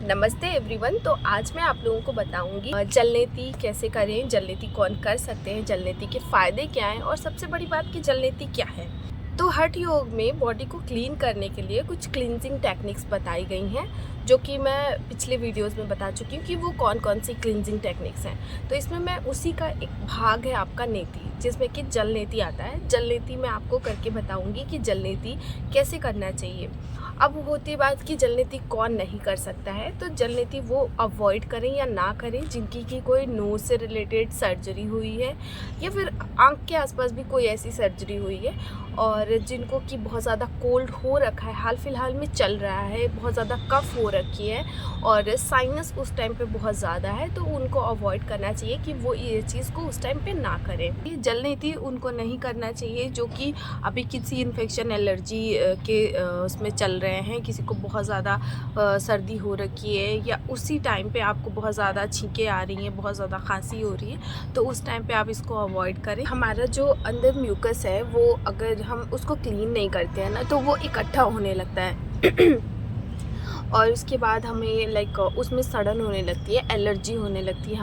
नमस्ते एवरीवन। तो आज मैं आप लोगों को बताऊंगी जलनेती कैसे करें, जलनेती कौन कर सकते हैं, जलनेती के फ़ायदे क्या हैं और सबसे बड़ी बात कि जलनेती क्या है। तो हठ योग में बॉडी को क्लीन करने के लिए कुछ क्लींजिंग टेक्निक्स बताई गई हैं, जो कि मैं पिछले वीडियोस में बता चुकी हूँ कि वो कौन कौन सी क्लींजिंग टेक्निक्स हैं। तो इसमें मैं उसी का एक भाग है आपका नेती, जिसमें कि जलनेती आता है। जलनेती मैं आपको करके बताऊँगी कि जलनेती कैसे करना चाहिए। अब होती बात कि जलनेती कौन नहीं कर सकता है, तो जलनेती वो अवॉइड करें या ना करें जिनकी की कोई नोज से रिलेटेड सर्जरी हुई है या फिर आँख के आसपास भी कोई ऐसी सर्जरी हुई है, और जिनको कि बहुत ज़्यादा कोल्ड हो रखा है, हाल फिलहाल में चल रहा है, बहुत ज़्यादा कफ हो रखी है और साइनस उस टाइम पे बहुत ज़्यादा है, तो उनको अवॉइड करना चाहिए कि वो ये चीज़ को उस टाइम पे ना करें। ये जलनेती उनको नहीं करना चाहिए जो कि अभी किसी इन्फेक्शन एलर्जी के उसमें चल रहे हैं, किसी को बहुत ज़्यादा सर्दी हो रखी है या उसी टाइम पे आपको बहुत ज़्यादा छींकें आ रही हैं, बहुत ज़्यादा खांसी हो रही है, तो उस टाइम पे आप इसको अवॉइड करें। हमारा जो अंदर म्यूकस है वो अगर हम उसको क्लीन नहीं करते हैं ना, तो वो इकट्ठा होने लगता है और उसके बाद हमें उसमें सड़न होने लगती है, एलर्जी होने लगती है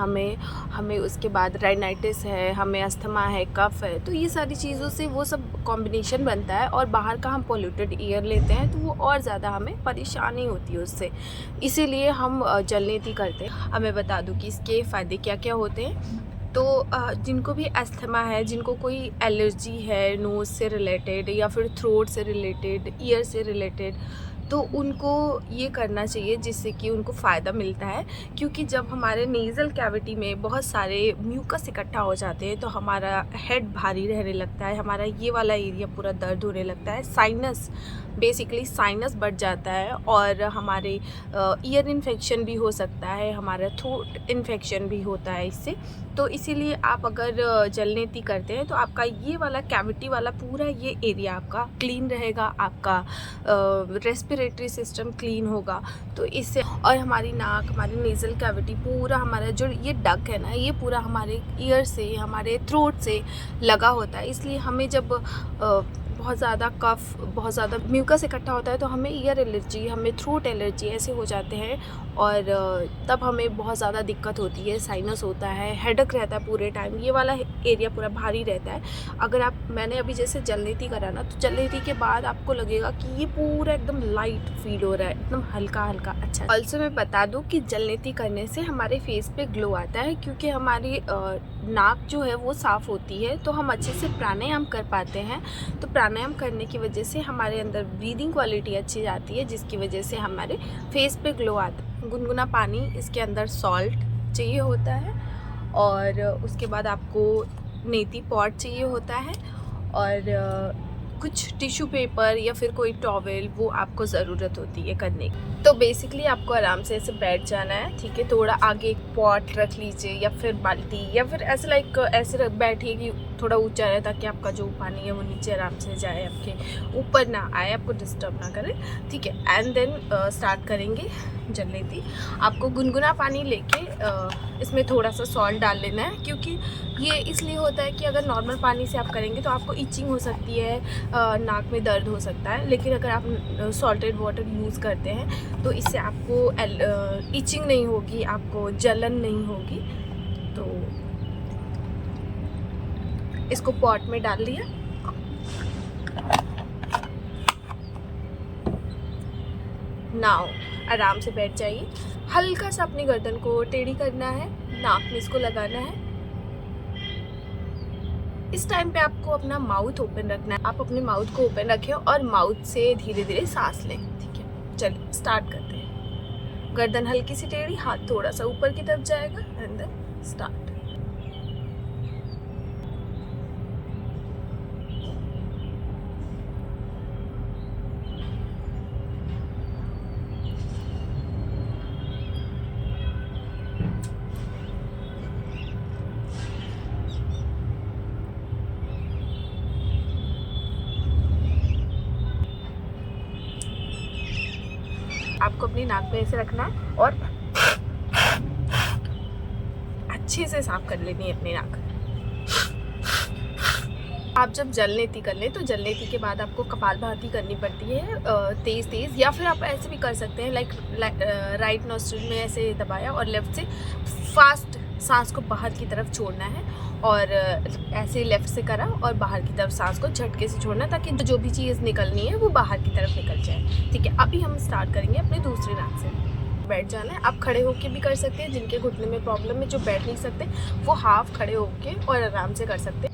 हमें उसके बाद राइनाइटिस है, हमें अस्थमा है, कफ है। तो ये सारी चीज़ों से वो सब कॉम्बिनेशन बनता है और बाहर का हम पोल्यूटेड एयर लेते हैं, तो वो और ज़्यादा हमें परेशानी होती है उससे। इसीलिए हम जलनेती करते हैं। अब मैं बता दूँ कि इसके फ़ायदे क्या क्या होते हैं। तो जिनको भी अस्थमा है, जिनको कोई एलर्जी है नोज़ से रिलेटेड या फिर थ्रोट से रिलेटेड, ईयर से रिलेटेड, तो उनको ये करना चाहिए जिससे कि उनको फ़ायदा मिलता है। क्योंकि जब हमारे नेज़ल कैविटी में बहुत सारे म्यूकस इकट्ठा हो जाते हैं तो हमारा हेड भारी रहने लगता है, हमारा ये वाला एरिया पूरा दर्द होने लगता है, साइनस बेसिकली साइनस बढ़ जाता है और हमारे ईयर इन्फेक्शन भी हो सकता है, हमारा थ्रोट इन्फेक्शन भी होता है इससे। तो इसीलिए आप अगर जलनेती करते हैं तो आपका ये वाला कैविटी वाला पूरा ये एरिया आपका क्लीन रहेगा, आपका रेस्पिरेटरी सिस्टम क्लीन होगा। तो इससे और हमारी नाक, हमारी नेज़ल कैविटी, पूरा हमारा जो ये डक है ना, ये पूरा हमारे ईयर से, हमारे थ्रोट से लगा होता है। इसलिए हमें जब बहुत ज़्यादा कफ, बहुत ज़्यादा म्यूकस इकट्ठा होता है तो हमें ईयर एलर्जी, हमें थ्रोट एलर्जी ऐसे हो जाते हैं और तब हमें बहुत ज़्यादा दिक्कत होती है, साइनस होता है, हेडेक रहता है पूरे टाइम, ये वाला एरिया पूरा भारी रहता है। अगर मैंने अभी जैसे जलनेती करा ना, तो जलनेती के बाद आपको लगेगा कि ये पूरा एकदम लाइट फील हो रहा है, एकदम हल्का हल्का अच्छा। ऑल्सो मैं बता दूँ कि जलनेती करने से हमारे फेस पे ग्लो आता है, क्योंकि हमारी नाक जो है वो साफ़ होती है, तो हम अच्छे से प्राणायाम कर पाते हैं। तो प्राणायाम करने की वजह से हमारे अंदर ब्रीदिंग क्वालिटी अच्छी जाती है, जिसकी वजह से हमारे फेस पे ग्लो आता है। गुनगुना पानी, इसके अंदर सॉल्ट चाहिए होता है और उसके बाद आपको नेती पॉट चाहिए होता है और कुछ टिश्यू पेपर या फिर कोई टॉवेल, वो आपको ज़रूरत होती है करने की। तो बेसिकली आपको आराम से ऐसे बैठ जाना है, ठीक है। थोड़ा आगे एक पॉट रख लीजिए या फिर बाल्टी, या फिर ऐसे ऐसे बैठिए कि थोड़ा ऊंचा रहे, ताकि आपका जो पानी है वो नीचे आराम से जाए, आपके ऊपर ना आए, आपको डिस्टर्ब ना करे, ठीक है। एंड देन स्टार्ट करेंगे जलनेती। आपको गुनगुना पानी लेके इसमें थोड़ा सा सॉल्ट डाल लेना है, क्योंकि ये इसलिए होता है कि अगर नॉर्मल पानी से आप करेंगे तो आपको इचिंग हो सकती है, नाक में दर्द हो सकता है। लेकिन अगर आप सॉल्टेड वाटर यूज़ करते हैं तो इससे आपको इचिंग नहीं होगी, आपको जलन नहीं होगी। तो इसको पॉट में डाल लिया। नाउ आराम से बैठ जाइए, हल्का सा अपनी गर्दन को टेढ़ी करना है, नाक में इसको लगाना है। इस टाइम पे आपको अपना माउथ ओपन रखना है, आप अपने माउथ को ओपन रखें और माउथ से धीरे धीरे सांस लें, ठीक है। चलिए स्टार्ट करते हैं। गर्दन हल्की सी टेढ़ी, हाथ थोड़ा सा ऊपर की तरफ जाएगा, एंड देन स्टार्ट। आपको अपनी नाक पे ऐसे रखना है और अच्छे से साफ कर लेनी है अपनी नाक। आप जब जलनेती कर लें तो जलनेती के बाद आपको कपालभाति करनी पड़ती है तेज़ तेज़, या फिर आप ऐसे भी कर सकते हैं लाइक राइट नोस्ट्रिल में ऐसे दबाया और लेफ़्ट से फास्ट सांस को बाहर की तरफ छोड़ना है, और ऐसे लेफ़्ट से करा और बाहर की तरफ सांस को झटके से छोड़ना, ताकि जो भी चीज़ निकलनी है वो बाहर की तरफ निकल जाए। ठीक है, अभी हम स्टार्ट करेंगे अपने दूसरे नाक से। बैठ जाना है। आप खड़े होके भी कर सकते हैं, जिनके घुटने में प्रॉब्लम है, जो बैठ नहीं सकते वो हाफ खड़े होके और आराम से कर सकते हैं।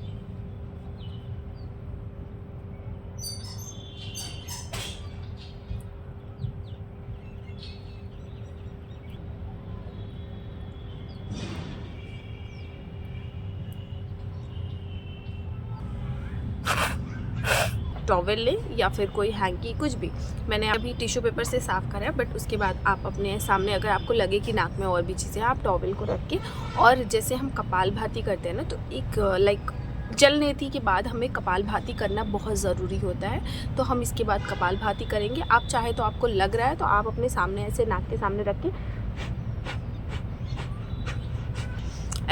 टॉवेल लें या फिर कोई हैंकी, कुछ भी। मैंने अभी टिश्यू पेपर से साफ़ करा है, बट उसके बाद आप अपने सामने अगर आपको लगे कि नाक में और भी चीज़ें, आप टॉवेल को रख के, और जैसे हम कपालभाति करते हैं ना, तो एक लाइक जलनेती के बाद हमें कपालभाति करना बहुत ज़रूरी होता है। तो हम इसके बाद कपालभाति करेंगे। आप चाहे तो, आपको लग रहा है तो आप अपने सामने ऐसे नाक के सामने रख के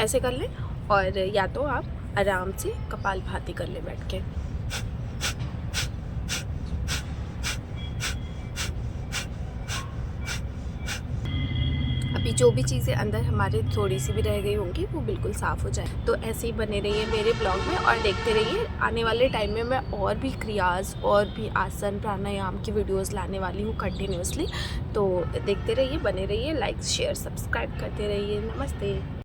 ऐसे कर लें, और या तो आप आराम से कपालभाति कर लें बैठ के। अभी जो भी चीज़ें अंदर हमारे थोड़ी सी भी रह गई होंगी वो बिल्कुल साफ़ हो जाए। तो ऐसे ही बने रहिए मेरे ब्लॉग में और देखते रहिए। आने वाले टाइम में मैं और भी क्रियाज और भी आसन प्राणायाम की वीडियोस लाने वाली हूँ कंटिन्यूसली। तो देखते रहिए, बने रहिए, लाइक शेयर सब्सक्राइब करते रहिए। नमस्ते।